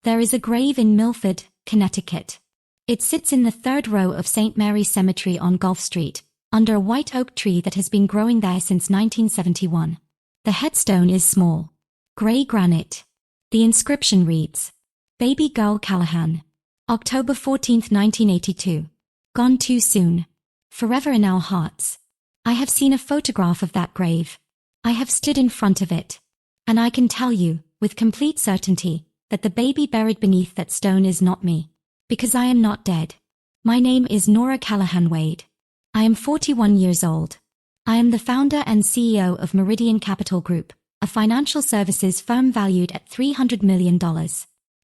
There is a grave in Milford, Connecticut. It sits in the third row of St. Mary's Cemetery on Gulf Street, under a white oak tree that has been growing there since 1971. The headstone is small, gray granite. The inscription reads, Baby Girl Callahan. October 14, 1982. Gone too soon. Forever in our hearts. I have seen a photograph of that grave. I have stood in front of it. And I can tell you, with complete certainty, that the baby buried beneath that stone is not me. Because I am not dead. My name is Nora Callahan-Wade. I am 41 years old. I am the founder and CEO of Meridian Capital Group, a financial services firm valued at $300 million.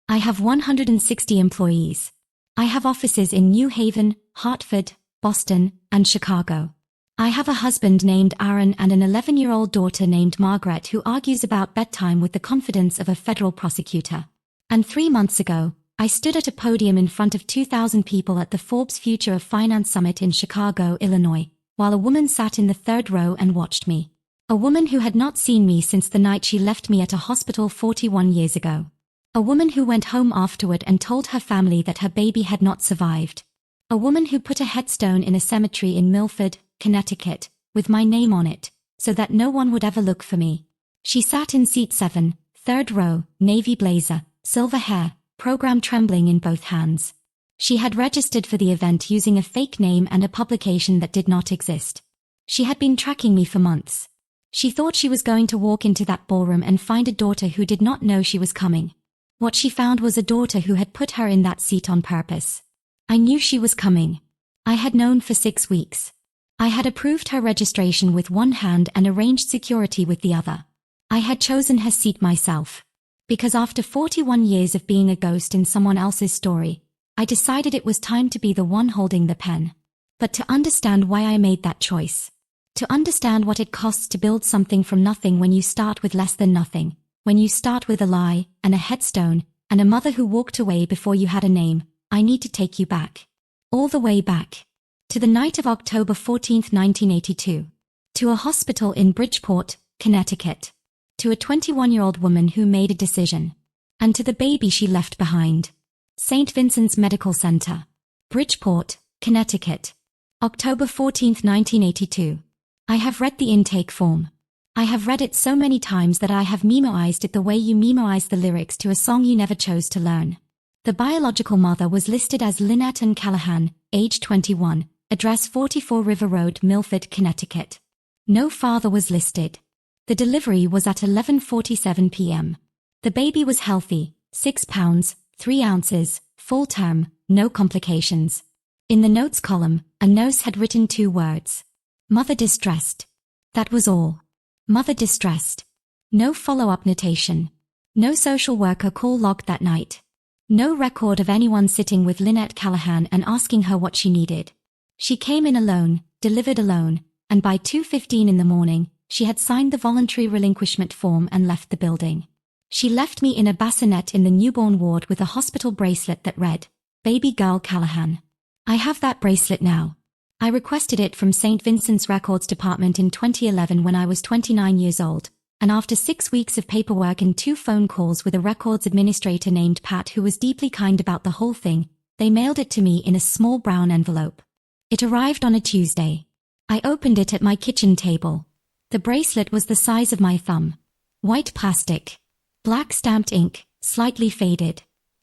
I have 160 employees. I have offices in New Haven, Hartford, Boston, and Chicago. I have a husband named Aaron and an 11-year-old daughter named Margaret who argues about bedtime with the confidence of a federal prosecutor. And 3 months ago, I stood at a podium in front of 2,000 people at the Forbes Future of Finance Summit in Chicago, Illinois, while a woman sat in the third row and watched me. A woman who had not seen me since the night she left me at a hospital 41 years ago. A woman who went home afterward and told her family that her baby had not survived. A woman who put a headstone in a cemetery in Milford, Connecticut, with my name on it, so that no one would ever look for me. She sat in seat 7, third row, navy blazer, silver hair, program trembling in both hands. She had registered for the event using a fake name and a publication that did not exist. She had been tracking me for months. She thought she was going to walk into that ballroom and find a daughter who did not know she was coming. What she found was a daughter who had put her in that seat on purpose. I knew she was coming. I had known for 6 weeks. I had approved her registration with one hand and arranged security with the other. I had chosen her seat myself. Because after 41 years of being a ghost in someone else's story, I decided it was time to be the one holding the pen. But to understand why I made that choice. To understand what it costs to build something from nothing when you start with less than nothing, when you start with a lie, and a headstone, and a mother who walked away before you had a name, I need to take you back. All the way back. To the night of October 14, 1982. To a hospital in Bridgeport, Connecticut. To a 21-year-old woman who made a decision. And to the baby she left behind. St. Vincent's Medical Center. Bridgeport, Connecticut. October 14, 1982. I have read the intake form. I have read it so many times that I have memoized it the way you memorize the lyrics to a song you never chose to learn. The biological mother was listed as Lynette Ann Callahan, age 21, address 44 River Road, Milford, Connecticut. No father was listed. The delivery was at 11:47 p.m. The baby was healthy, 6 pounds, 3 ounces, full term, no complications. In the notes column, a nurse had written 2 words. Mother distressed. That was all. Mother distressed. No follow-up notation. No social worker call logged that night. No record of anyone sitting with Lynette Callahan and asking her what she needed. She came in alone, delivered alone, and by 2:15 in the morning, she had signed the voluntary relinquishment form and left the building. She left me in a bassinet in the newborn ward with a hospital bracelet that read, Baby Girl Callahan. I have that bracelet now. I requested it from St. Vincent's Records Department in 2011 when I was 29 years old, and after 6 weeks of paperwork and 2 phone calls with a records administrator named Pat who was deeply kind about the whole thing, they mailed it to me in a small brown envelope. It arrived on a Tuesday. I opened it at my kitchen table. The bracelet was the size of my thumb. White plastic. Black stamped ink, slightly faded.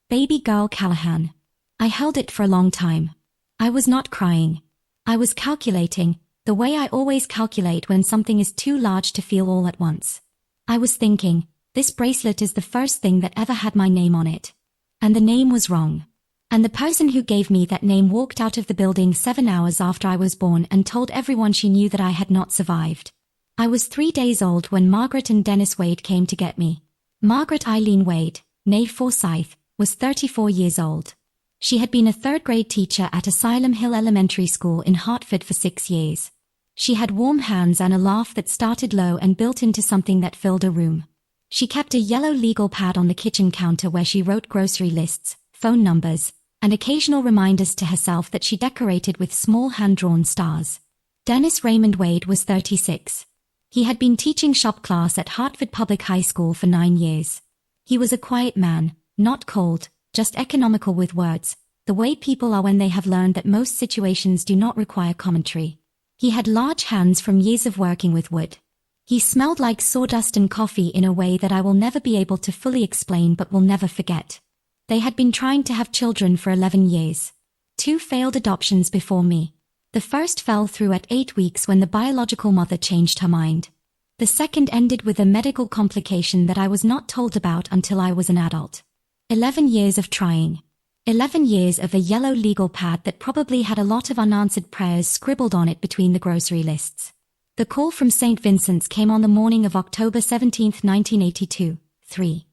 Baby Girl Callahan. I held it for a long time. I was not crying. I was calculating, the way I always calculate when something is too large to feel all at once. I was thinking, this bracelet is the first thing that ever had my name on it. And the name was wrong. And the person who gave me that name walked out of the building 7 hours after I was born and told everyone she knew that I had not survived. I was 3 days old when Margaret and Dennis Wade came to get me. Margaret Eileen Wade, née Forsyth, was 34 years old. She had been a third-grade teacher at Asylum Hill Elementary School in Hartford for 6 years. She had warm hands and a laugh that started low and built into something that filled a room. She kept a yellow legal pad on the kitchen counter where she wrote grocery lists, phone numbers, and occasional reminders to herself that she decorated with small hand-drawn stars. Dennis Raymond Wade was 36. He had been teaching shop class at Hartford Public High School for 9 years. He was a quiet man, Not cold, just economical with words, the way people are when they have learned that most situations do not require commentary. He had large hands from years of working with wood. He smelled like sawdust and coffee in a way that I will never be able to fully explain but will never forget. They had been trying to have children for 11 years. 2 failed adoptions before me. The first fell through at 8 weeks when the biological mother changed her mind. The second ended with a medical complication that I was not told about until I was an adult. 11 years of trying. 11 years of a yellow legal pad that probably had a lot of unanswered prayers scribbled on it between the grocery lists. The call from St. Vincent's came on the morning of October 17, 1982, 3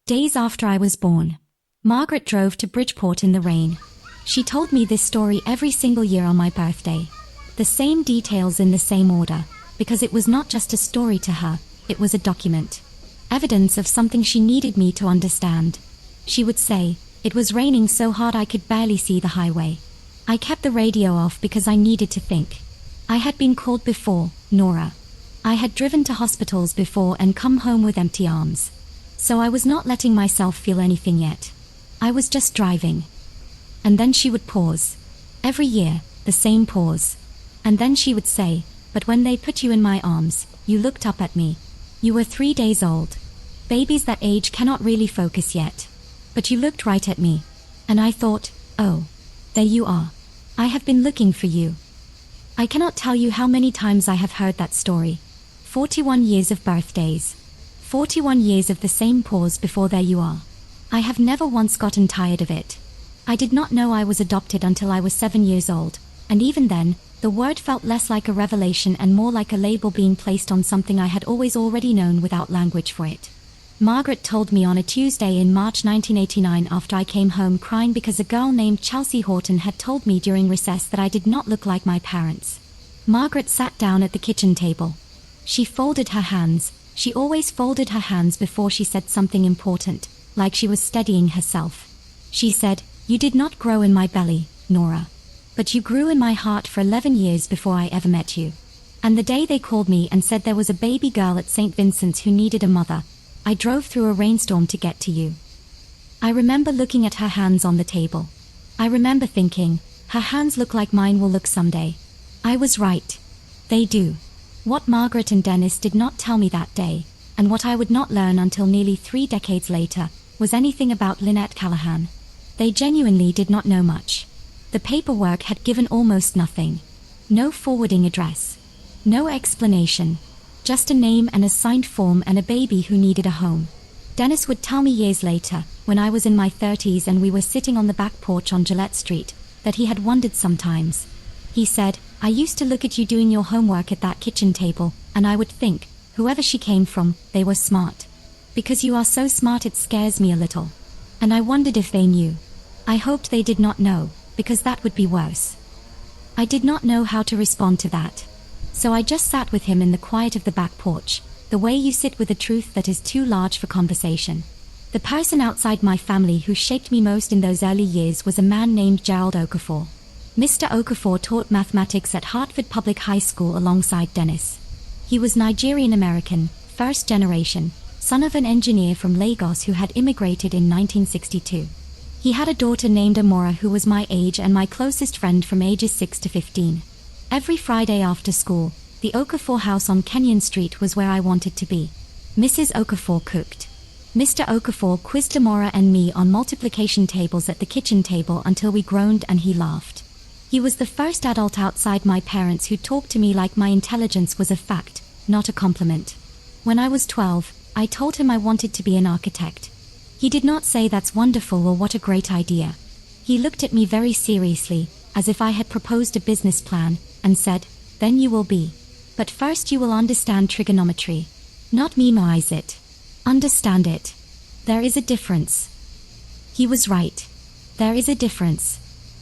days after I was born. Margaret drove to Bridgeport in the rain. She told me this story every single year on my birthday. The same details in the same order, because it was not just a story to her, it was a document. Evidence of something she needed me to understand. She would say, "It was raining so hard I could barely see the highway. I kept the radio off because I needed to think. I had been called before, Nora. I had driven to hospitals before and come home with empty arms. So I was not letting myself feel anything yet. I was just driving." And then she would pause. Every year, the same pause. And then she would say, "But when they put you in my arms, you looked up at me. You were 3 days old. Babies that age cannot really focus yet. But you looked right at me. And I thought, oh, there you are. I have been looking for you." I cannot tell you how many times I have heard that story. 41 years of birthdays. 41 years of the same pause before there you are. I have never once gotten tired of it. I did not know I was adopted until I was 7 years old, and even then, the word felt less like a revelation and more like a label being placed on something I had always already known without language for it. Margaret told me on a Tuesday in March 1989 after I came home crying because a girl named Chelsea Horton had told me during recess that I did not look like my parents. Margaret sat down at the kitchen table. She folded her hands. She always folded her hands before she said something important, like she was steadying herself. She said, "You did not grow in my belly, Nora. But you grew in my heart for 11 years before I ever met you. And the day they called me and said there was a baby girl at St. Vincent's who needed a mother, I drove through a rainstorm to get to you." I remember looking at her hands on the table. I remember thinking, her hands look like mine will look someday. I was right. They do. What Margaret and Dennis did not tell me that day, and what I would not learn until nearly 3 decades later, was anything about Nora Callahan. They genuinely did not know much. The paperwork had given almost nothing. No forwarding address. No explanation. Just a name and a signed form and a baby who needed a home. Dennis would tell me years later, when I was in my 30s and we were sitting on the back porch on Gillette Street, that he had wondered sometimes. He said, "I used to look at you doing your homework at that kitchen table, and I would think, whoever she came from, they were smart. Because you are so smart it scares me a little." And I wondered if they knew. I hoped they did not know, because that would be worse. I did not know how to respond to that. So I just sat with him in the quiet of the back porch, the way you sit with a truth that is too large for conversation. The person outside my family who shaped me most in those early years was a man named Gerald Okafor. Mr. Okafor taught mathematics at Hartford Public High School alongside Dennis. He was Nigerian-American, first generation, son of an engineer from Lagos who had immigrated in 1962. He had a daughter named Amora who was my age and my closest friend from ages 6 to 15. Every Friday after school, the Okafor house on Kenyon Street was where I wanted to be. Mrs. Okafor cooked. Mr. Okafor quizzed Amora and me on multiplication tables at the kitchen table until we groaned and he laughed. He was the first adult outside my parents who talked to me like my intelligence was a fact, not a compliment. When I was 12, I told him I wanted to be an architect. He did not say that's wonderful or what a great idea. He looked at me very seriously, as if I had proposed a business plan, and said, "Then you will be. But first you will understand trigonometry. Not memorize it. Understand it. There is a difference." He was right. There is a difference.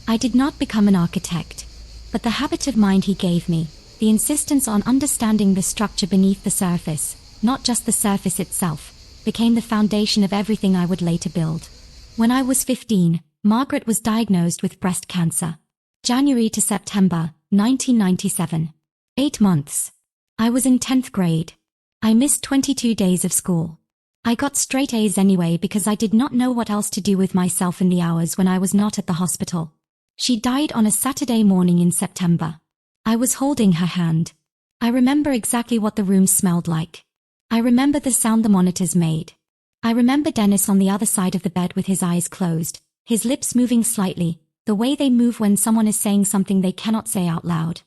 I did not become an architect. But the habit of mind he gave me, the insistence on understanding the structure beneath the surface, not just the surface itself, became the foundation of everything I would later build. When I was 15, Margaret was diagnosed with breast cancer. January to September, 1997. 8 months. I was in 10th grade. I missed 22 days of school. I got straight A's anyway because I did not know what else to do with myself in the hours when I was not at the hospital. She died on a Saturday morning in September. I was holding her hand. I remember exactly what the room smelled like. I remember the sound the monitors made. I remember Dennis on the other side of the bed with his eyes closed, his lips moving slightly, the way they move when someone is saying something they cannot say out loud.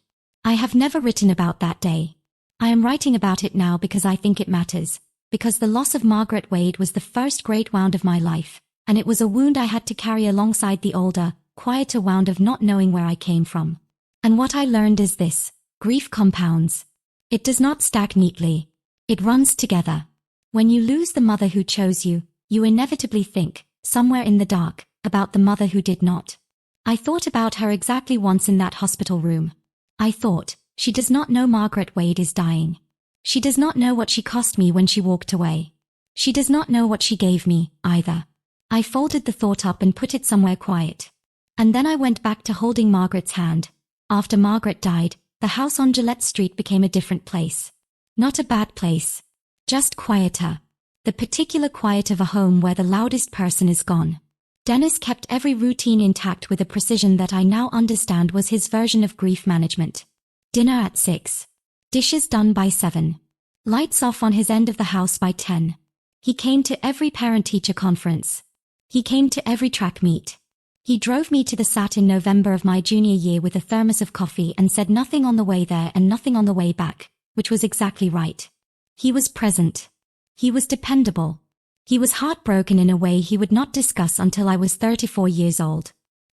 I have never written about that day. I am writing about it now because I think it matters, because the loss of Margaret Wade was the first great wound of my life, and it was a wound I had to carry alongside the older, quieter wound of not knowing where I came from. And what I learned is this: grief compounds. It does not stack neatly. It runs together. When you lose the mother who chose you, you inevitably think, somewhere in the dark, about the mother who did not. I thought about her exactly once in that hospital room. I thought, she does not know Margaret Wade is dying. She does not know what she cost me when she walked away. She does not know what she gave me, either. I folded the thought up and put it somewhere quiet. And then I went back to holding Margaret's hand. After Margaret died, the house on Gillette Street became a different place. Not a bad place. Just quieter. The particular quiet of a home where the loudest person is gone. Dennis kept every routine intact with a precision that I now understand was his version of grief management. Dinner at 6. Dishes done by 7. Lights off on his end of the house by 10. He came to every parent-teacher conference. He came to every track meet. He drove me to the SAT in November of my junior year with a thermos of coffee and said nothing on the way there and nothing on the way back, which was exactly right. He was present. He was dependable. He was heartbroken in a way he would not discuss until I was 34 years old.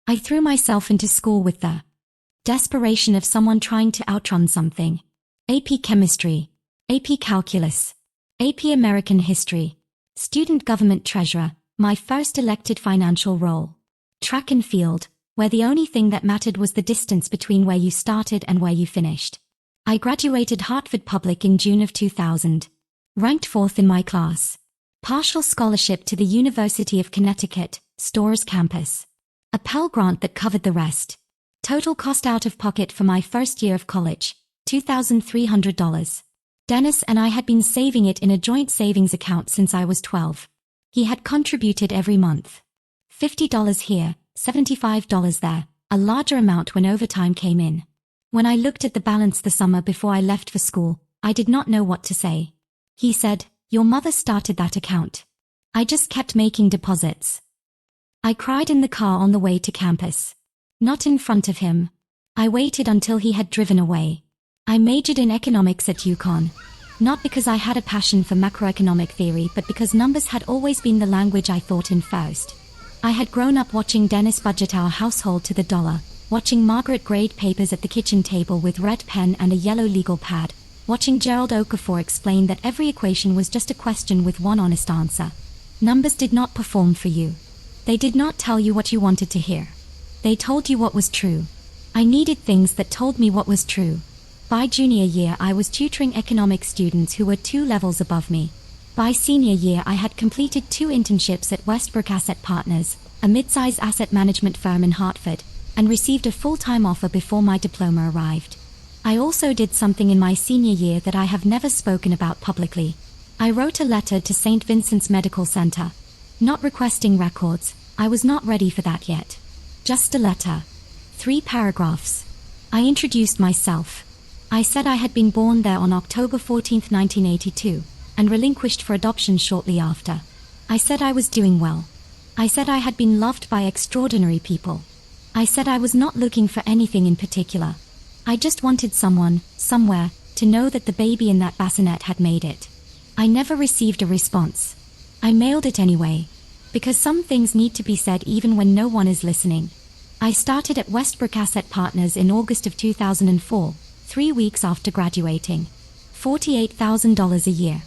I threw myself into school with the desperation of someone trying to outrun something. AP Chemistry, AP Calculus, AP American History, Student Government Treasurer, my first elected financial role. Track and field, where the only thing that mattered was the distance between where you started and where you finished. I graduated Hartford Public in June of 2000. Ranked 4th in my class. Partial scholarship to the University of Connecticut, Storrs campus. A Pell Grant that covered the rest. Total cost out of pocket for my first year of college, $2,300. Dennis and I had been saving it in a joint savings account since I was 12. He had contributed every month. $50 here, $75 there, a larger amount when overtime came in. When I looked at the balance the summer before I left for school, I did not know what to say. He said, "Your mother started that account." I just kept making deposits. I cried in the car on the way to campus. Not in front of him. I waited until he had driven away. I majored in economics at UConn. Not because I had a passion for macroeconomic theory, but because numbers had always been the language I thought in first. I had grown up watching Dennis budget our household to the dollar, watching Margaret grade papers at the kitchen table with red pen and a yellow legal pad, watching Gerald Okafor explain that every equation was just a question with one honest answer. Numbers did not perform for you. They did not tell you what you wanted to hear. They told you what was true. I needed things that told me what was true. By junior year I was tutoring economics students who were 2 levels above me. By senior year I had completed 2 internships at Westbrook Asset Partners, a mid-size asset management firm in Hartford, and received a full-time offer before my diploma arrived. I also did something in my senior year that I have never spoken about publicly. I wrote a letter to St. Vincent's Medical Center. Not requesting records, I was not ready for that yet. Just a letter. 3 paragraphs. I introduced myself. I said I had been born there on October 14, 1982, and relinquished for adoption shortly after. I said I was doing well. I said I had been loved by extraordinary people. I said I was not looking for anything in particular. I just wanted someone, somewhere, to know that the baby in that bassinet had made it. I never received a response. I mailed it anyway. Because some things need to be said even when no one is listening. I started at Westbrook Asset Partners in August of 2004, 3 weeks after graduating. $48,000 a year.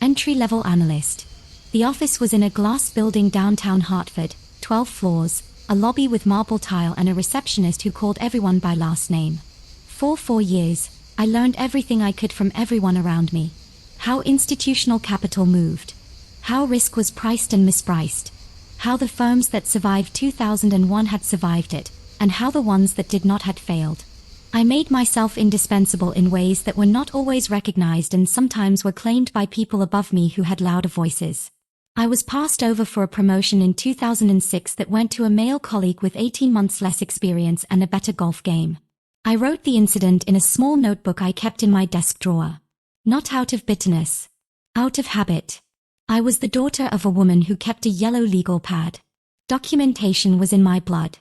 Entry-level analyst. The office was in a glass building downtown Hartford, 12 floors, a lobby with marble tile and a receptionist who called everyone by last name. For 4 years, I learned everything I could from everyone around me. How institutional capital moved. How risk was priced and mispriced. How the firms that survived 2001 had survived it, and how the ones that did not had failed. I made myself indispensable in ways that were not always recognized and sometimes were claimed by people above me who had louder voices. I was passed over for a promotion in 2006 that went to a male colleague with 18 months less experience and a better golf game. I wrote the incident in a small notebook I kept in my desk drawer. Not out of bitterness. Out of habit. I was the daughter of a woman who kept a yellow legal pad. Documentation was in my blood.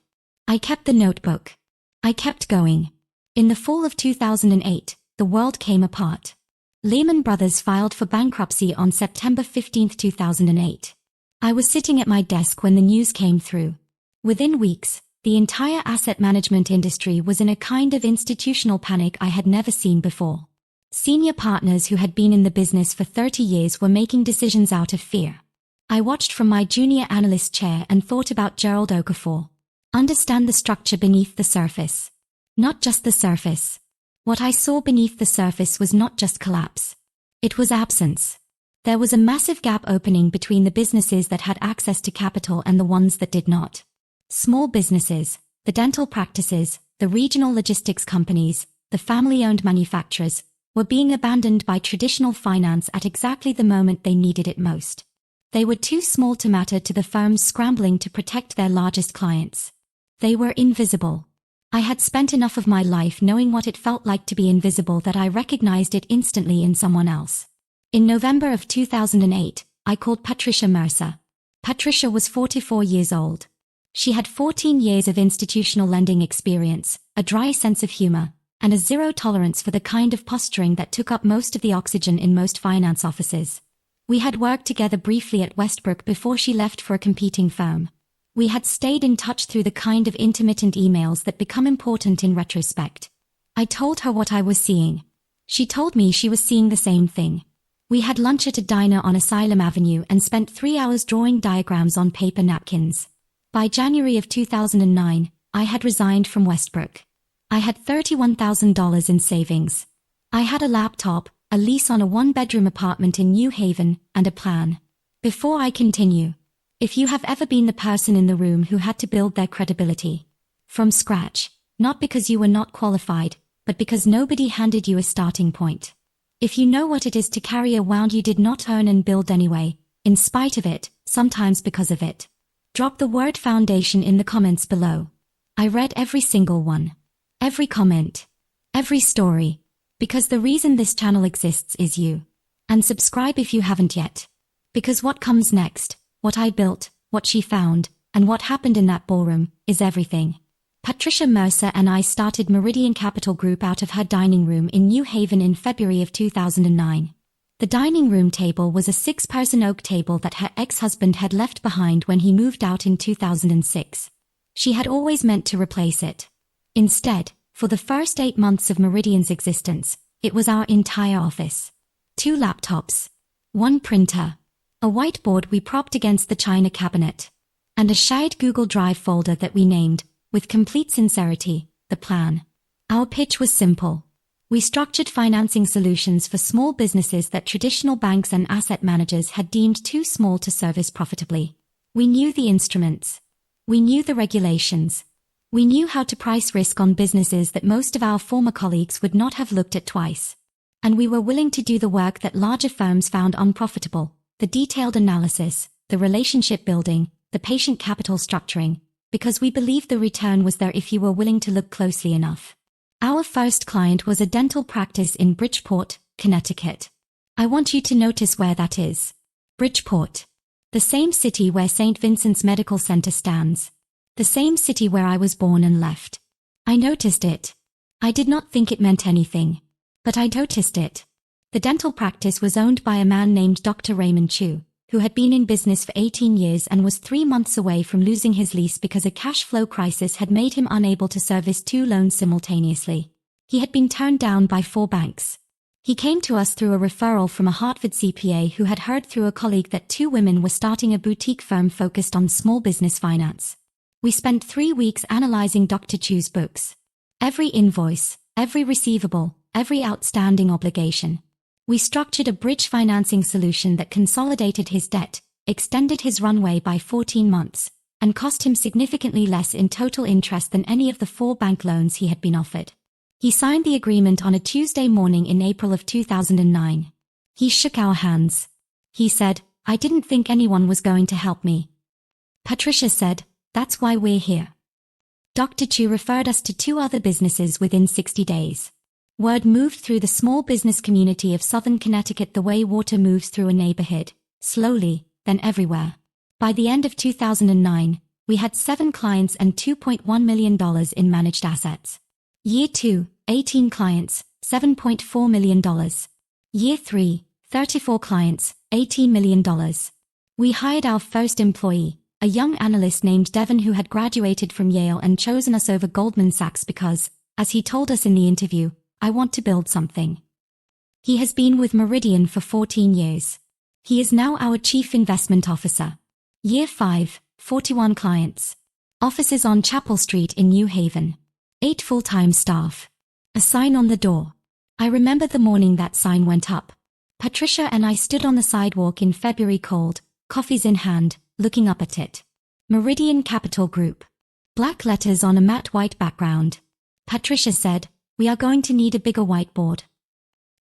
I kept the notebook. I kept going. In the fall of 2008, the world came apart. Lehman Brothers filed for bankruptcy on September 15, 2008. I was sitting at my desk when the news came through. Within weeks, the entire asset management industry was in a kind of institutional panic I had never seen before. Senior partners who had been in the business for 30 years were making decisions out of fear. I watched from my junior analyst chair and thought about Gerald Okafor. Understand the structure beneath the surface. Not just the surface. What I saw beneath the surface was not just collapse. It was absence. There was a massive gap opening between the businesses that had access to capital and the ones that did not. Small businesses, the dental practices, the regional logistics companies, the family-owned manufacturers, were being abandoned by traditional finance at exactly the moment they needed it most. They were too small to matter to the firms scrambling to protect their largest clients. They were invisible. I had spent enough of my life knowing what it felt like to be invisible that I recognized it instantly in someone else. In November of 2008, I called Patricia Mercer. Patricia was 44 years old. She had 14 years of institutional lending experience, a dry sense of humor, and a zero tolerance for the kind of posturing that took up most of the oxygen in most finance offices. We had worked together briefly at Westbrook before she left for a competing firm. We had stayed in touch through the kind of intermittent emails that become important in retrospect. I told her what I was seeing. She told me she was seeing the same thing. We had lunch at a diner on Asylum Avenue and spent 3 hours drawing diagrams on paper napkins. By January of 2009, I had resigned from Westbrook. I had $31,000 in savings. I had a laptop, a lease on a one-bedroom apartment in New Haven, and a plan. Before I continue, if you have ever been the person in the room who had to build their credibility from scratch, not because you were not qualified, but because nobody handed you a starting point. If you know what it is to carry a wound you did not earn and build anyway, in spite of it, sometimes because of it, drop the word foundation in the comments below. I read every single one. Every comment. Every story. Because the reason this channel exists is you. And subscribe if you haven't yet. Because what comes next, what I built, what she found, and what happened in that ballroom, is everything. Patricia Mercer and I started Meridian Capital Group out of her dining room in New Haven in February of 2009. The dining room table was a 6-person oak table that her ex-husband had left behind when he moved out in 2006. She had always meant to replace it. Instead, for the first 8 months of Meridian's existence, it was our entire office. 2 laptops. 1 printer. A whiteboard we propped against the china cabinet. And a shared Google Drive folder that we named, with complete sincerity, the plan. Our pitch was simple. We structured financing solutions for small businesses that traditional banks and asset managers had deemed too small to service profitably. We knew the instruments. We knew the regulations. We knew how to price risk on businesses that most of our former colleagues would not have looked at twice. And we were willing to do the work that larger firms found unprofitable, the detailed analysis, the relationship building, the patient capital structuring, because we believed the return was there if you were willing to look closely enough. Our first client was a dental practice in Bridgeport, Connecticut. I want you to notice where that is. Bridgeport. The same city where St. Vincent's Medical Center stands. The same city where I was born and left. I noticed it. I did not think it meant anything. But I noticed it. The dental practice was owned by a man named Dr. Raymond Chu, who had been in business for 18 years and was 3 months away from losing his lease because a cash flow crisis had made him unable to service 2 loans simultaneously. He had been turned down by 4 banks. He came to us through a referral from a Hartford CPA who had heard through a colleague that 2 women were starting a boutique firm focused on small business finance. We spent 3 weeks analyzing Dr. Chu's books. Every invoice, every receivable, every outstanding obligation. We structured a bridge financing solution that consolidated his debt, extended his runway by 14 months, and cost him significantly less in total interest than any of the 4 bank loans he had been offered. He signed the agreement on a Tuesday morning in April of 2009. He shook our hands. He said, I didn't think anyone was going to help me. Patricia said, "That's why we're here." Dr. Chu referred us to 2 other businesses within 60 days. Word moved through the small business community of Southern Connecticut the way water moves through a neighborhood, slowly, then everywhere. By the end of 2009, we had 7 clients and $2.1 million in managed assets. Year 2, 18 clients, $7.4 million. Year 3, 34 clients, $18 million. We hired our first employee, a young analyst named Devon who had graduated from Yale and chosen us over Goldman Sachs because, as he told us in the interview, "I want to build something." He has been with Meridian for 14 years. He is now our Chief Investment Officer. Year 5, 41 clients. Offices on Chapel Street in New Haven. 8 full-time staff. A sign on the door. I remember the morning that sign went up. Patricia and I stood on the sidewalk in February cold, coffees in hand, looking up at it. Meridian Capital Group. Black letters on a matte white background. Patricia said, "We are going to need a bigger whiteboard."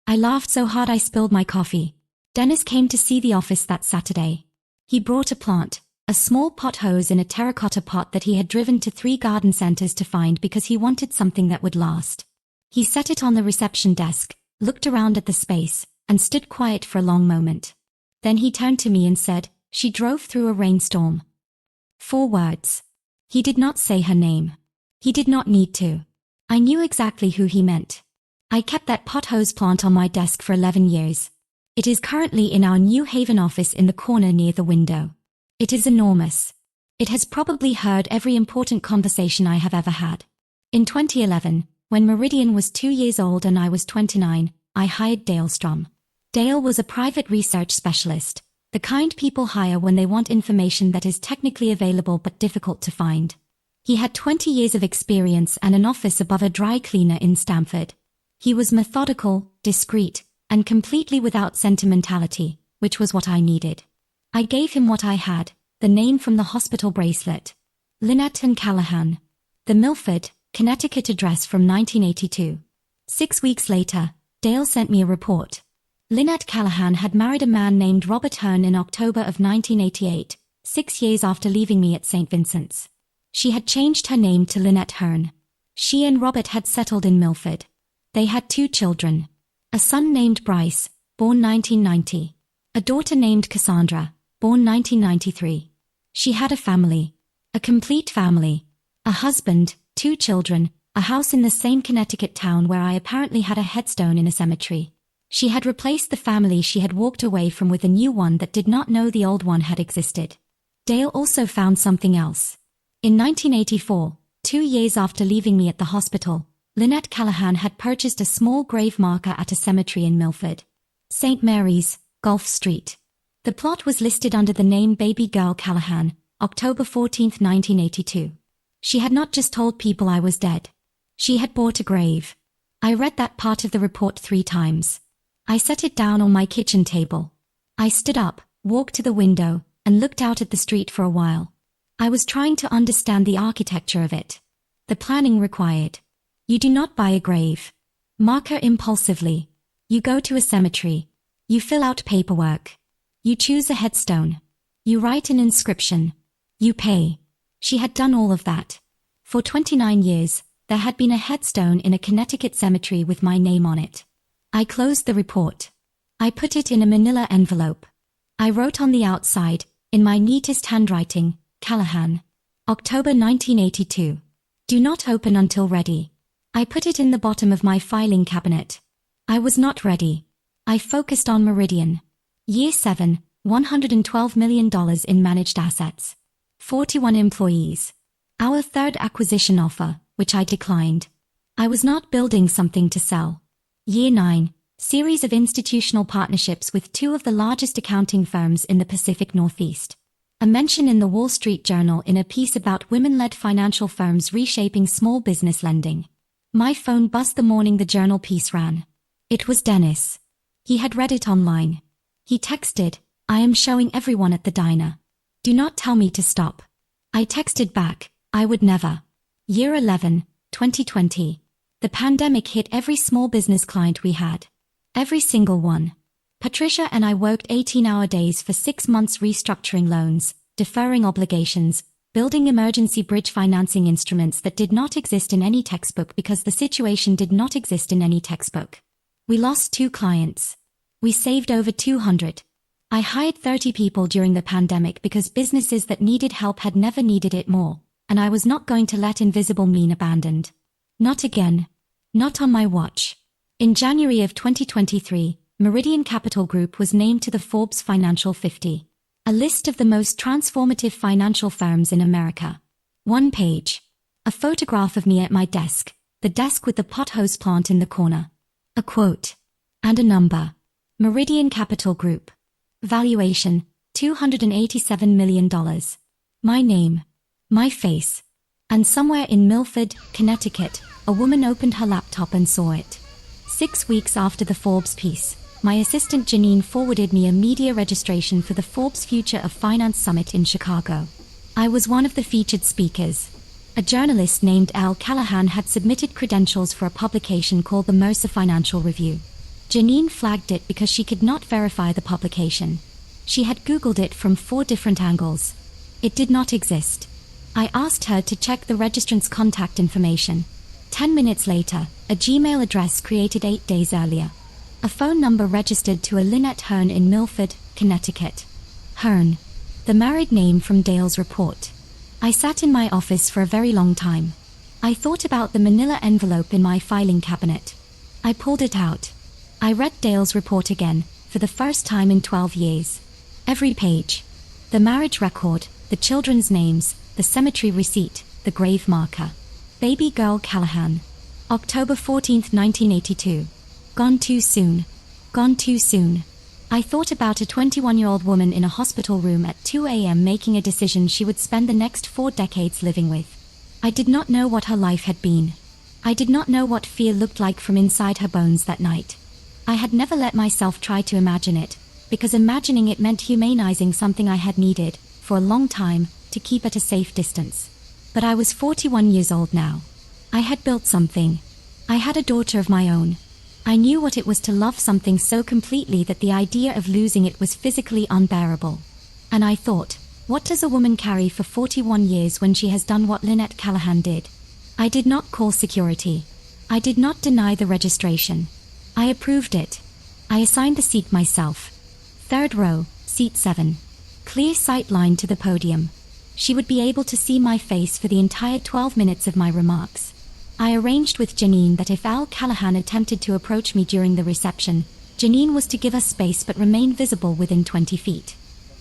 I laughed so hard I spilled my coffee. Dennis came to see the office that Saturday. He brought a plant, a small pot hose in a terracotta pot that he had driven to 3 garden centers to find because he wanted something that would last. He set it on the reception desk, looked around at the space, and stood quiet for a long moment. Then he turned to me and said, "She drove through a rainstorm." 4 words. He did not say her name. He did not need to. I knew exactly who he meant. I kept that pot hose plant on my desk for 11 years. It is currently in our New Haven office in the corner near the window. It is enormous. It has probably heard every important conversation I have ever had. In 2011, when Meridian was 2 years old and I was 29, I hired Dale Strom. Dale was a private research specialist, the kind people hire when they want information that is technically available but difficult to find. He had 20 years of experience and an office above a dry cleaner in Stamford. He was methodical, discreet, and completely without sentimentality, which was what I needed. I gave him what I had, the name from the hospital bracelet. Lynette and Callahan. The Milford, Connecticut address from 1982. 6 weeks later, Dale sent me a report. Lynette Callahan had married a man named Robert Hearn in October of 1988, 6 years after leaving me at St. Vincent's. She had changed her name to Lynette Hearn. She and Robert had settled in Milford. They had 2 children. A son named Bryce, born 1990. A daughter named Cassandra, born 1993. She had a family. A complete family. A husband, 2 children, a house in the same Connecticut town where I apparently had a headstone in a cemetery. She had replaced the family she had walked away from with a new one that did not know the old one had existed. Dale also found something else. In 1984, 2 years after leaving me at the hospital, Lynette Callahan had purchased a small grave marker at a cemetery in Milford. St. Mary's, Gulf Street. The plot was listed under the name Baby Girl Callahan, October 14, 1982. She had not just told people I was dead. She had bought a grave. I read that part of the report 3 times. I set it down on my kitchen table. I stood up, walked to the window, and looked out at the street for a while. I was trying to understand the architecture of it. The planning required. You do not buy a grave marker impulsively. You go to a cemetery. You fill out paperwork. You choose a headstone. You write an inscription. You pay. She had done all of that. For 29 years, there had been a headstone in a Connecticut cemetery with my name on it. I closed the report. I put it in a manila envelope. I wrote on the outside, in my neatest handwriting, Callahan. October 1982. Do not open until ready. I put it in the bottom of my filing cabinet. I was not ready. I focused on Meridian. Year 7, $112 million in managed assets. 41 employees. Our 3rd acquisition offer, which I declined. I was not building something to sell. Year 9, series of institutional partnerships with 2 of the largest accounting firms in the Pacific Northeast. A mention in the Wall Street Journal in a piece about women-led financial firms reshaping small business lending. My phone buzzed the morning the journal piece ran. It was Dennis. He had read it online. He texted, "I am showing everyone at the diner. Do not tell me to stop." I texted back, "I would never." Year 11, 2020. The pandemic hit every small business client we had. Every single one. Patricia and I worked 18-hour days for 6 months restructuring loans, deferring obligations, building emergency bridge financing instruments that did not exist in any textbook because the situation did not exist in any textbook. We lost 2 clients. We saved over 200. I hired 30 people during the pandemic because businesses that needed help had never needed it more, and I was not going to let invisible mean abandoned. Not again. Not on my watch. In January of 2023, Meridian Capital Group was named to the Forbes Financial 50, a list of the most transformative financial firms in America. 1 page. A photograph of me at my desk, the desk with the pothose plant in the corner. A quote. And a number. Meridian Capital Group. Valuation, $287 million. My name. My face. And somewhere in Milford, Connecticut, a woman opened her laptop and saw it. 6 weeks after the Forbes piece, my assistant Janine forwarded me a media registration for the Forbes Future of Finance Summit in Chicago. I was one of the featured speakers. A journalist named Nora Callahan had submitted credentials for a publication called the Mercer Financial Review. Janine flagged it because she could not verify the publication. She had Googled it from 4 different angles. It did not exist. I asked her to check the registrant's contact information. 10 minutes later, a Gmail address created 8 days earlier. A phone number registered to a Lynette Hearn in Milford, Connecticut. Hearn. The married name from Dale's report. I sat in my office for a very long time. I thought about the manila envelope in my filing cabinet. I pulled it out. I read Dale's report again, for the first time in 12 years. Every page. The marriage record, the children's names, the cemetery receipt, the grave marker. Baby girl Callahan. October 14, 1982. Gone too soon. Gone too soon. I thought about a 21-year-old woman in a hospital room at 2 a.m. making a decision she would spend the next 4 decades living with. I did not know what her life had been. I did not know what fear looked like from inside her bones that night. I had never let myself try to imagine it, because imagining it meant humanizing something I had needed, for a long time, to keep at a safe distance. But I was 41 years old now. I had built something. I had a daughter of my own. I knew what it was to love something so completely that the idea of losing it was physically unbearable. And I thought, what does a woman carry for 41 years when she has done what Lynette Callahan did? I did not call security. I did not deny the registration. I approved it. I assigned the seat myself. 3rd row, seat 7. Clear sight line to the podium. She would be able to see my face for the entire 12 minutes of my remarks. I arranged with Janine that if Nora Callahan attempted to approach me during the reception, Janine was to give us space but remain visible within 20 feet.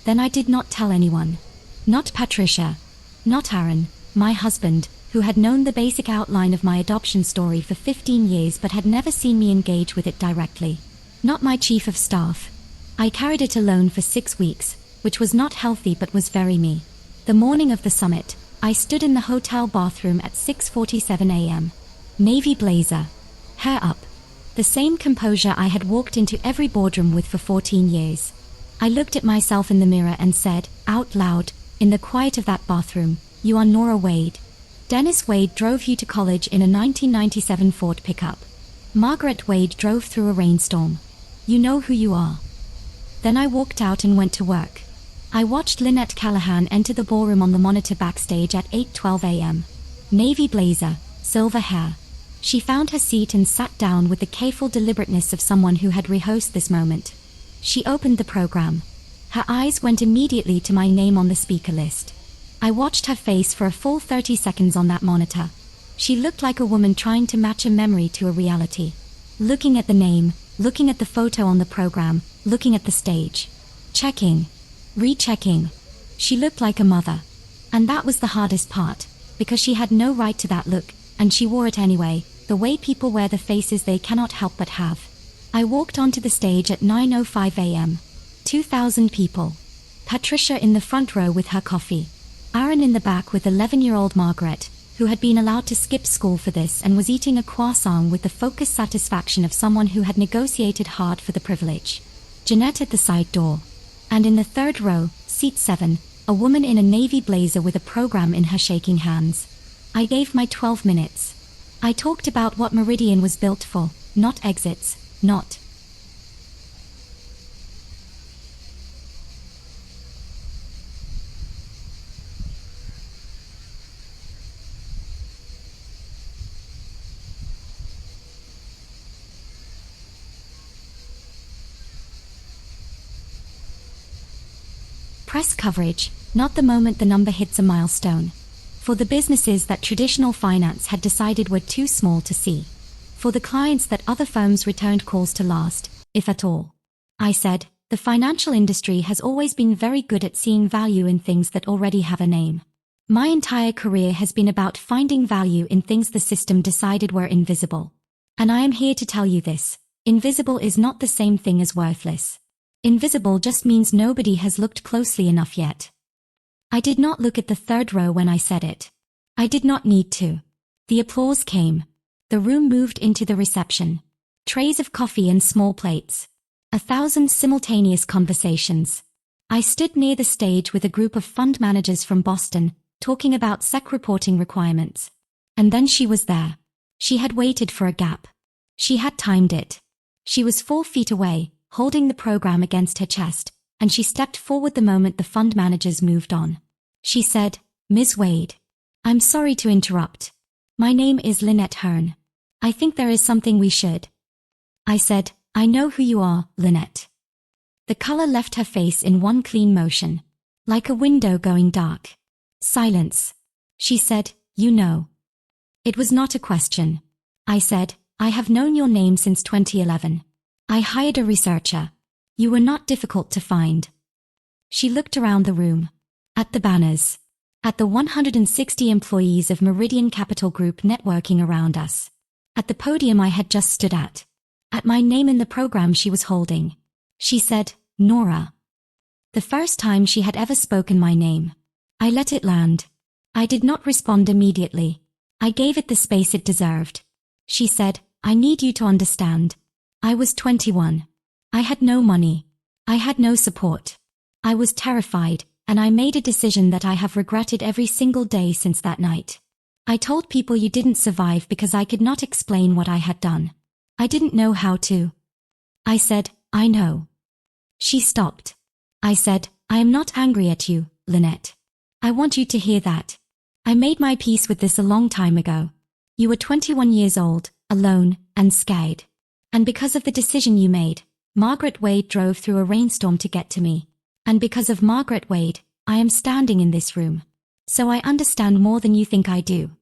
Then I did not tell anyone. Not Patricia. Not Aaron, my husband, who had known the basic outline of my adoption story for 15 years but had never seen me engage with it directly. Not my chief of staff. I carried it alone for 6 weeks, which was not healthy but was very me. The morning of the summit, I stood in the hotel bathroom at 6:47 a.m. Navy blazer. Hair up. The same composure I had walked into every boardroom with for 14 years. I looked at myself in the mirror and said, out loud, in the quiet of that bathroom, "You are Nora Wade. Dennis Wade drove you to college in a 1997 Ford pickup. Margaret Wade drove through a rainstorm. You know who you are." Then I walked out and went to work. I watched Lynette Callahan enter the ballroom on the monitor backstage at 8:12 a.m. Navy blazer, silver hair. She found her seat and sat down with the careful deliberateness of someone who had rehearsed this moment. She opened the program. Her eyes went immediately to my name on the speaker list. I watched her face for a full 30 seconds on that monitor. She looked like a woman trying to match a memory to a reality. Looking at the name, looking at the photo on the program, looking at the stage. Checking. Rechecking. She looked like a mother. And that was the hardest part, because she had no right to that look, and she wore it anyway, the way people wear the faces they cannot help but have. I walked onto the stage at 9:05 a.m. 2,000 people. Patricia in the front row with her coffee. Aaron in the back with 11-year-old Margaret, who had been allowed to skip school for this and was eating a croissant with the focused satisfaction of someone who had negotiated hard for the privilege. Jeanette at the side door. And in the 3rd row, seat 7, a woman in a navy blazer with a program in her shaking hands. I gave my 12 minutes. I talked about what Meridian was built for, not exits, not Press coverage, not the moment the number hits a milestone. For the businesses that traditional finance had decided were too small to see. For the clients that other firms returned calls to last, if at all. I said, the financial industry has always been very good at seeing value in things that already have a name. My entire career has been about finding value in things the system decided were invisible. And I am here to tell you this. Invisible is not the same thing as worthless. Invisible just means nobody has looked closely enough yet. I did not look at the third row when I said it. I did not need to. The applause came. The room moved into the reception. Trays of coffee and small plates. 1,000 simultaneous conversations. I stood near the stage with a group of fund managers from Boston, talking about SEC reporting requirements. And then she was there. She had waited for a gap. She had timed it. She was 4 feet away, holding the program against her chest, and she stepped forward the moment the fund managers moved on. She said, "Ms. Wade. I'm sorry to interrupt. My name is Lynette Hearn. I think there is something we should." I said, "I know who you are, Lynette." The color left her face in one clean motion. Like a window going dark. Silence. She said, "You know." It was not a question. I said, "I have known your name since 2011. I hired a researcher. You were not difficult to find." She looked around the room. At the banners. At the 160 employees of Meridian Capital Group networking around us. At the podium I had just stood at. At my name in the program she was holding. She said, "Nora." The first time she had ever spoken my name. I let it land. I did not respond immediately. I gave it the space it deserved. She said, "I need you to understand. I was 21. I had no money. I had no support. I was terrified, and I made a decision that I have regretted every single day since that night. I told people you didn't survive because I could not explain what I had done. I didn't know how to." I said, "I know." She stopped. I said, "I am not angry at you, Lynette. I want you to hear that. I made my peace with this a long time ago. You were 21 years old, alone, and scared. And because of the decision you made, Margaret Wade drove through a rainstorm to get to me. And because of Margaret Wade, I am standing in this room. So I understand more than you think I do."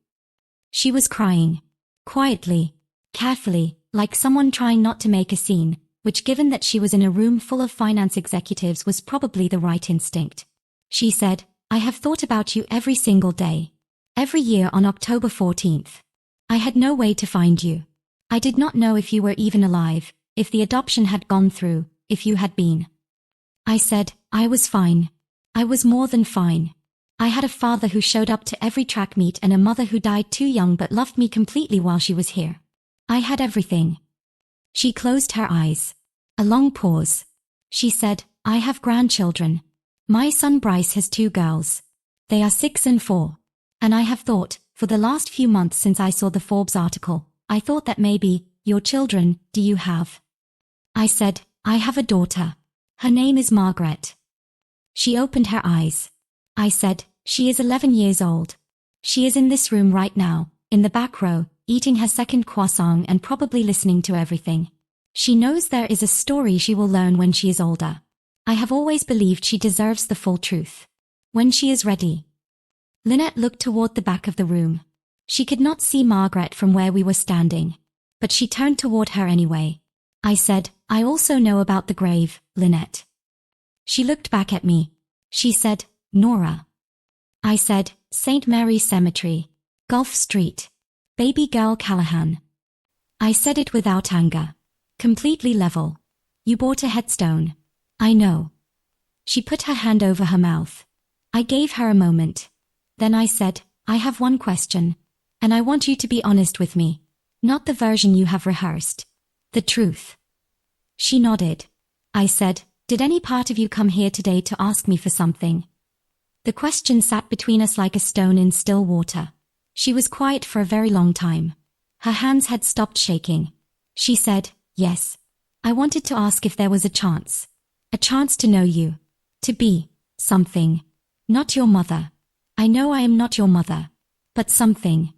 She was crying. Quietly, carefully, like someone trying not to make a scene, which given that she was in a room full of finance executives was probably the right instinct. She said, "I have thought about you every single day. Every year on October 14th. I had no way to find you. I did not know if you were even alive, if the adoption had gone through, if you had been." I said, "I was fine. I was more than fine. I had a father who showed up to every track meet and a mother who died too young but loved me completely while she was here. I had everything." She closed her eyes. A long pause. She said, "I have grandchildren. My son Bryce has 2 girls. They are 6 and 4. And I have thought, for the last few months since I saw the Forbes article, I thought that maybe, your children, do you have?" I said, "I have a daughter. Her name is Margaret." She opened her eyes. I said, "She is 11 years old. She is in this room right now, in the back row, eating her second croissant and probably listening to everything. She knows there is a story she will learn when she is older. I have always believed she deserves the full truth. When she is ready." Lynette looked toward the back of the room. She could not see Margaret from where we were standing. But she turned toward her anyway. I said, "I also know about the grave, Lynette." She looked back at me. She said, "Nora." I said, "St. Mary's Cemetery. Gulf Street. Baby girl Callahan." I said it without anger. Completely level. "You bought a headstone. I know." She put her hand over her mouth. I gave her a moment. Then I said, "I have one question. And I want you to be honest with me. Not the version you have rehearsed. The truth." She nodded. I said, "Did any part of you come here today to ask me for something?" The question sat between us like a stone in still water. She was quiet for a very long time. Her hands had stopped shaking. She said, "Yes. I wanted to ask if there was a chance. A chance to know you. To be something. Not your mother. I know I am not your mother. But something."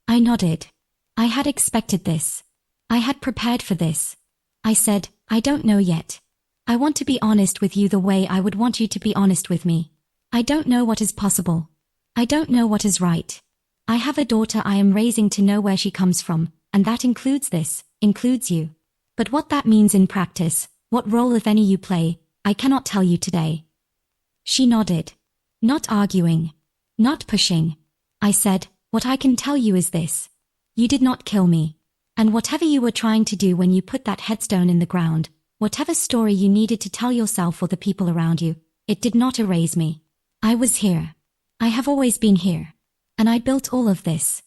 I nodded. I had expected this. I had prepared for this. I said, "I don't know yet. I want to be honest with you the way I would want you to be honest with me. I don't know what is possible. I don't know what is right. I have a daughter I am raising to know where she comes from, and that includes you. But what that means in practice, what role if any you play, I cannot tell you today. She nodded. Not arguing. Not pushing. I said, what I can tell you is this. You did not kill me. And whatever you were trying to do when you put that headstone in the ground, whatever story you needed to tell yourself or the people around you, it did not erase me. I was here. I have always been here. And I built all of this.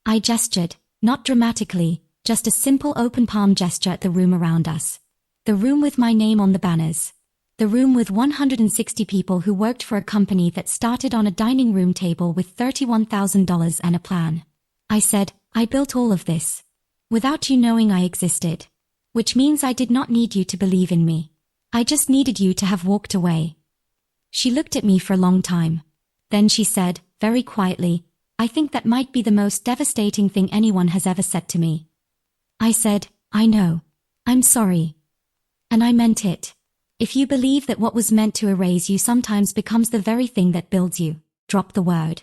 I gestured, not dramatically, just a simple open palm gesture at the room around us. The room with my name on the banners. The room with 160 people who worked for a company that started on a dining room table with $31,000 and a plan. I said, I built all of this. Without you knowing I existed. Which means I did not need you to believe in me. I just needed you to have walked away. She looked at me for a long time. Then she said, very quietly, I think that might be the most devastating thing anyone has ever said to me. I said, I know. I'm sorry. And I meant it. If you believe that what was meant to erase you sometimes becomes the very thing that builds you, drop the word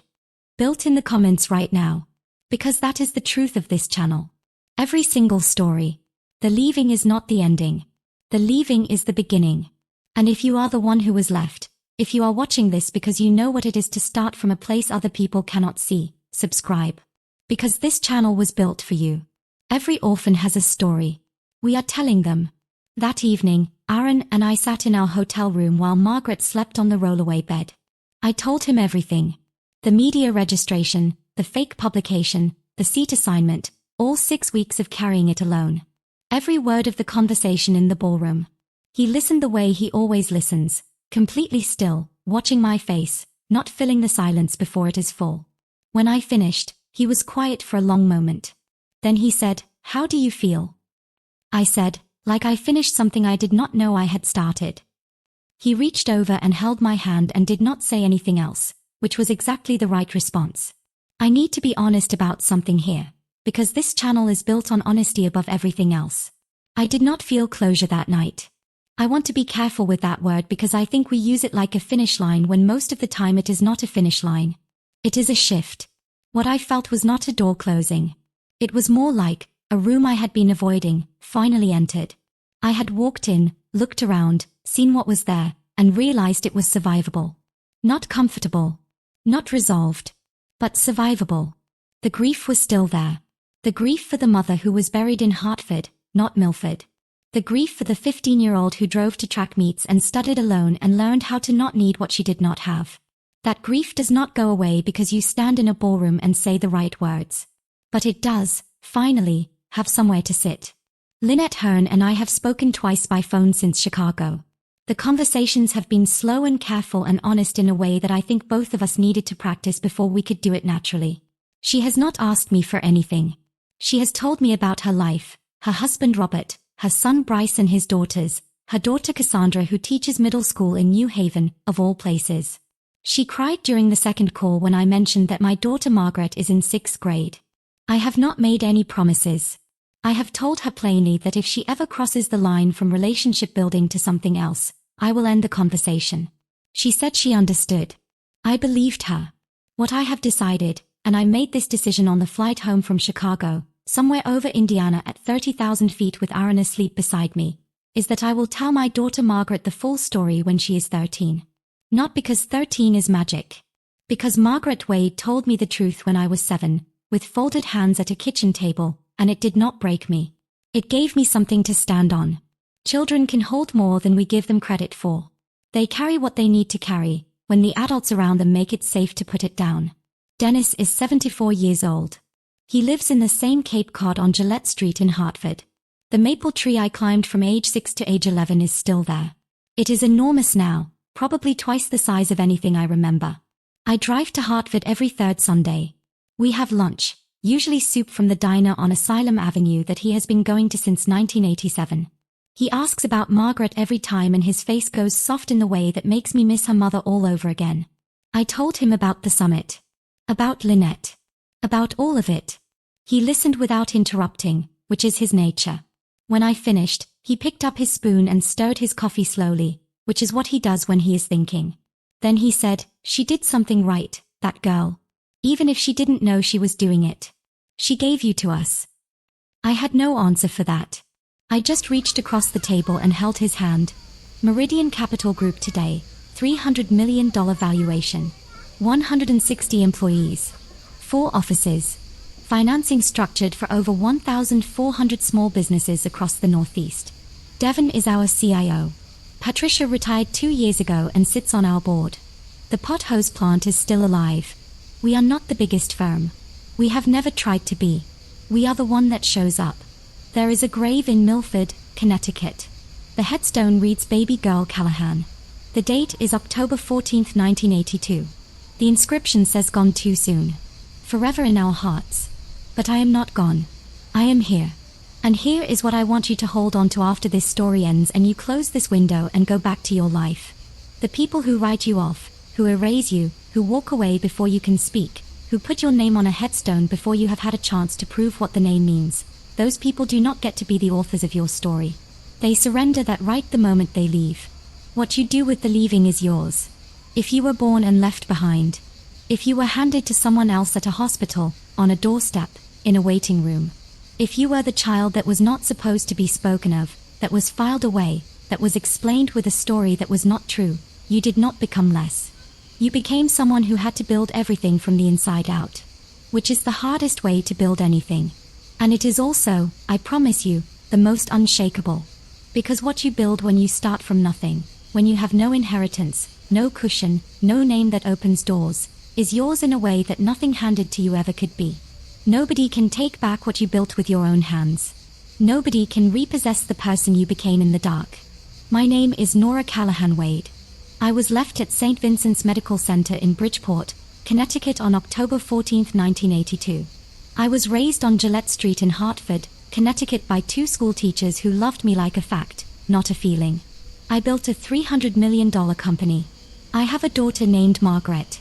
built in the comments right now. Because that is the truth of this channel. Every single story. The leaving is not the ending. The leaving is the beginning. And if you are the one who was left, if you are watching this because you know what it is to start from a place other people cannot see, subscribe. Because this channel was built for you. Every orphan has a story. We are telling them. That evening, Aaron and I sat in our hotel room while Margaret slept on the rollaway bed. I told him everything. The media registration, the fake publication, the seat assignment, all 6 weeks of carrying it alone. Every word of the conversation in the ballroom. He listened the way he always listens, completely still, watching my face, not filling the silence before it is full. When I finished, he was quiet for a long moment. Then he said, how do you feel? I said, like I finished something I did not know I had started. He reached over and held my hand and did not say anything else, which was exactly the right response. I need to be honest about something here, because this channel is built on honesty above everything else. I did not feel closure that night. I want to be careful with that word because I think we use it like a finish line when most of the time it is not a finish line. It is a shift. What I felt was not a door closing. It was more like a room I had been avoiding, finally entered. I had walked in, looked around, seen what was there, and realized it was survivable. Not comfortable. Not resolved. But survivable. The grief was still there. The grief for the mother who was buried in Hartford, not Milford. The grief for the 15-year-old who drove to track meets and studied alone and learned how to not need what she did not have. That grief does not go away because you stand in a ballroom and say the right words. But it does, finally, have somewhere to sit. Lynette Hearn and I have spoken twice by phone since Chicago. The conversations have been slow and careful and honest in a way that I think both of us needed to practice before we could do it naturally. She has not asked me for anything. She has told me about her life, her husband Robert, her son Bryce and his daughters, her daughter Cassandra who teaches middle school in New Haven, of all places. She cried during the second call when I mentioned that my daughter Margaret is in 6th grade. I have not made any promises. I have told her plainly that if she ever crosses the line from relationship building to something else, I will end the conversation. She said she understood. I believed her. What I have decided, and I made this decision on the flight home from Chicago, somewhere over Indiana at 30,000 feet with Aaron asleep beside me, is that I will tell my daughter Margaret the full story when she is 13. Not because 13 is magic. Because Margaret Wade told me the truth when I was 7, with folded hands at a kitchen table, and it did not break me. It gave me something to stand on. Children can hold more than we give them credit for. They carry what they need to carry, when the adults around them make it safe to put it down. Dennis is 74 years old. He lives in the same Cape Cod on Gillette Street in Hartford. The maple tree I climbed from age 6 to age 11 is still there. It is enormous now, probably twice the size of anything I remember. I drive to Hartford every third Sunday. We have lunch, usually soup from the diner on Asylum Avenue that he has been going to since 1987. He asks about Margaret every time and his face goes soft in the way that makes me miss her mother all over again. I told him about the summit. About Lynette. About all of it. He listened without interrupting, which is his nature. When I finished, He picked up his spoon and stirred his coffee slowly, which is what he does when he is thinking. Then he said, "She did something right, that girl. Even if she didn't know she was doing it. She gave you to us." I had no answer for that. I just reached across the table and held his hand. Meridian Capital Group today, $300 million valuation. 160 employees. 4 offices. Financing structured for over 1,400 small businesses across the Northeast. Devon is our CIO. Patricia retired 2 years ago and sits on our board. The pot hose plant is still alive. We are not the biggest firm. We have never tried to be. We are the one that shows up. There is a grave in Milford, Connecticut. The headstone reads Baby Girl Callahan. The date is October 14, 1982. The inscription says "Gone too soon. Forever in our hearts." But I am not gone. I am here. And here is what I want you to hold on to after this story ends and you close this window and go back to your life. The people who write you off, who erase you, who walk away before you can speak, who put your name on a headstone before you have had a chance to prove what the name means, those people do not get to be the authors of your story. They surrender that right the moment they leave. What you do with the leaving is yours. If you were born and left behind, if you were handed to someone else at a hospital, on a doorstep, in a waiting room, if you were the child that was not supposed to be spoken of, that was filed away, that was explained with a story that was not true, you did not become less. You became someone who had to build everything from the inside out. Which is the hardest way to build anything. And it is also, I promise you, the most unshakable. Because what you build when you start from nothing, when you have no inheritance, no cushion, no name that opens doors, is yours in a way that nothing handed to you ever could be. Nobody can take back what you built with your own hands. Nobody can repossess the person you became in the dark. My name is Nora Callahan-Wade. I was left at St. Vincent's Medical Center in Bridgeport, Connecticut on October 14, 1982. I was raised on Gillette Street in Hartford, Connecticut by 2 school teachers who loved me like a fact, not a feeling. I built a $300 million company. I have a daughter named Margaret.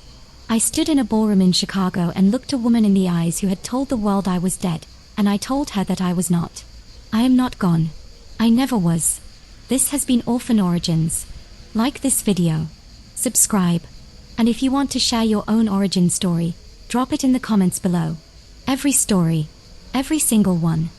I stood in a ballroom in Chicago and looked a woman in the eyes who had told the world I was dead, and I told her that I was not. I am not gone. I never was. This has been Orphan Origins. Like this video. Subscribe. And if you want to share your own origin story, drop it in the comments below. Every story. Every single one.